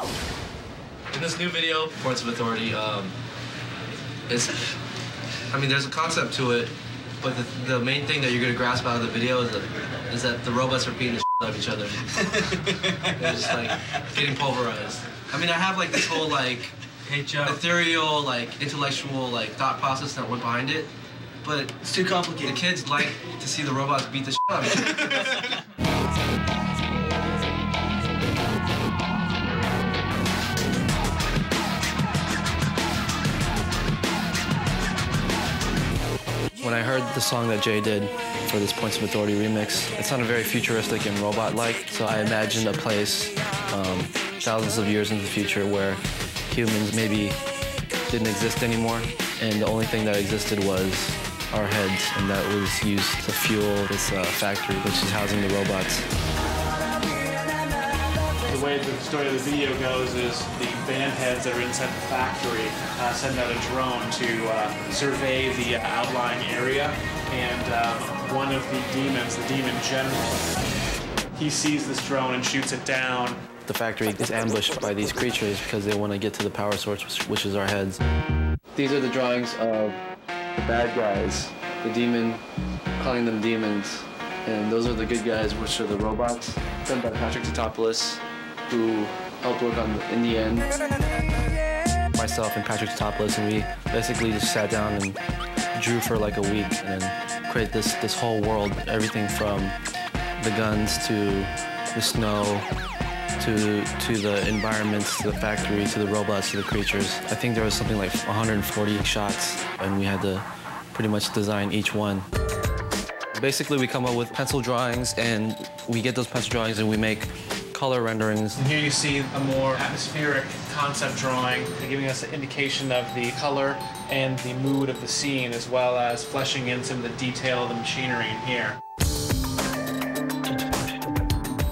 In this new video, Pts.of.Athrty, there's a concept to it, but the main thing that you're gonna grasp out of the video is that the robots are beating the shit out of each other. They're just like getting pulverized. I have like this whole like ethereal, like intellectual, like thought process that went behind it, but it's too complicated. The kids like to see the robots beat the shit out of each other. When I heard the song that Jay did for this Pts.of.Athrty remix, it sounded very futuristic and robot-like, so I imagined a place thousands of years into the future where humans maybe didn't exist anymore, and the only thing that existed was our heads, and that was used to fuel this factory, which is housing the robots. The way the story of the video goes is the band heads that are inside the factory send out a drone to survey the outlying area, and one of the demons, the demon general, he sees this drone and shoots it down. The factory is ambushed by these creatures because they want to get to the power source, which is our heads. These are the drawings of the bad guys, the demon, calling them demons, and those are the good guys, which are the robots, done by Pts.of.Athrty, who helped work on in the end. Myself and Pts.of.Athrty, and we basically just sat down and drew for like a week and created this whole world, everything from the guns to the snow to the environments, to the factory, to the robots, to the creatures. I think there was something like 140 shots, and we had to pretty much design each one. Basically, we come up with pencil drawings, and we get those pencil drawings and we make color renderings. And here you see a more atmospheric concept drawing, giving us an indication of the color and the mood of the scene, as well as fleshing in some of the detail of the machinery in here.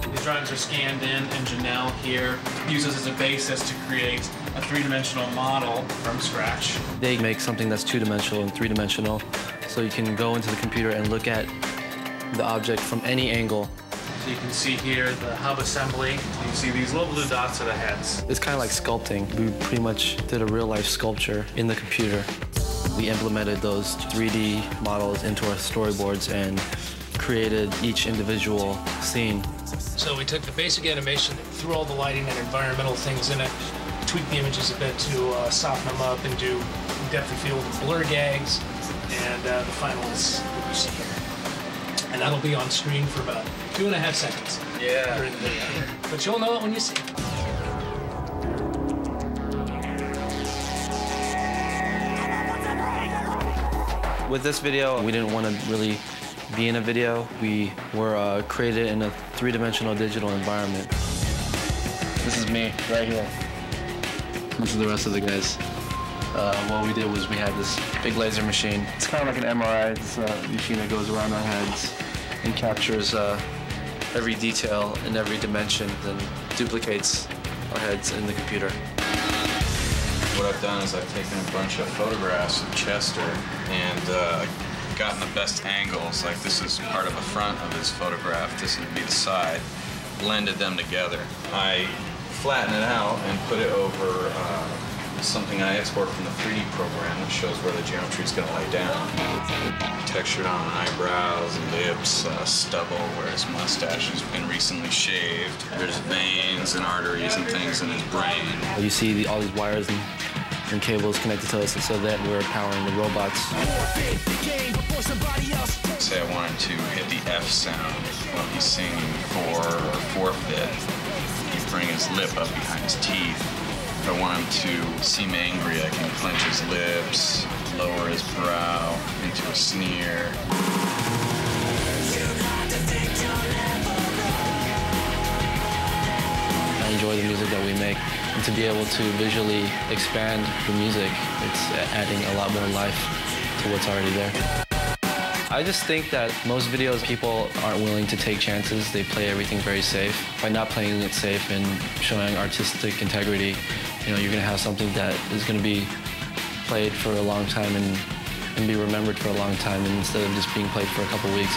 These drawings are scanned in, and Janelle here uses as a basis to create a three-dimensional model from scratch. They make something that's two-dimensional and three-dimensional, so you can go into the computer and look at the object from any angle. So you can see here the hub assembly. You see these little blue dots are the heads. It's kind of like sculpting. We pretty much did a real-life sculpture in the computer. We implemented those 3D models into our storyboards and created each individual scene. So we took the basic animation, threw all the lighting and environmental things in it, tweaked the images a bit to soften them up and do depth of field and blur gags, and the final is what you see here. And that'll be on screen for about 2.5 seconds. Yeah. During the video. But you'll know it when you see it. With this video, we didn't want to really be in a video. We were created in a three-dimensional digital environment. This is me, right here. This is the rest of the guys. What we did was we had this big laser machine. It's kind of like an MRI. It's a machine that goes around our heads and captures every detail in every dimension and duplicates our heads in the computer. What I've done is I've taken a bunch of photographs of Chester and gotten the best angles. Like this is part of the front of his photograph, this would be the side, blended them together. I flatten it out and put it over something I export from the 3D program that shows where the geometry is going to lay down. Textured on eyebrows, lips, stubble where his mustache has been recently shaved. There's veins and arteries and things in his brain. You see all these wires and cables connected to us so that we're powering the robots. Say I wanted to hit the F sound while he's singing for or forfeit. He'd bring his lip up behind his teeth. If I want him to seem angry, I can clench his lips, lower his brow into a sneer. I enjoy the music that we make, and to be able to visually expand the music, it's adding a lot more life to what's already there. I just think that most videos, people aren't willing to take chances. They play everything very safe. By not playing it safe and showing artistic integrity, you're going to have something that is going to be played for a long time and be remembered for a long time, instead of just being played for a couple weeks.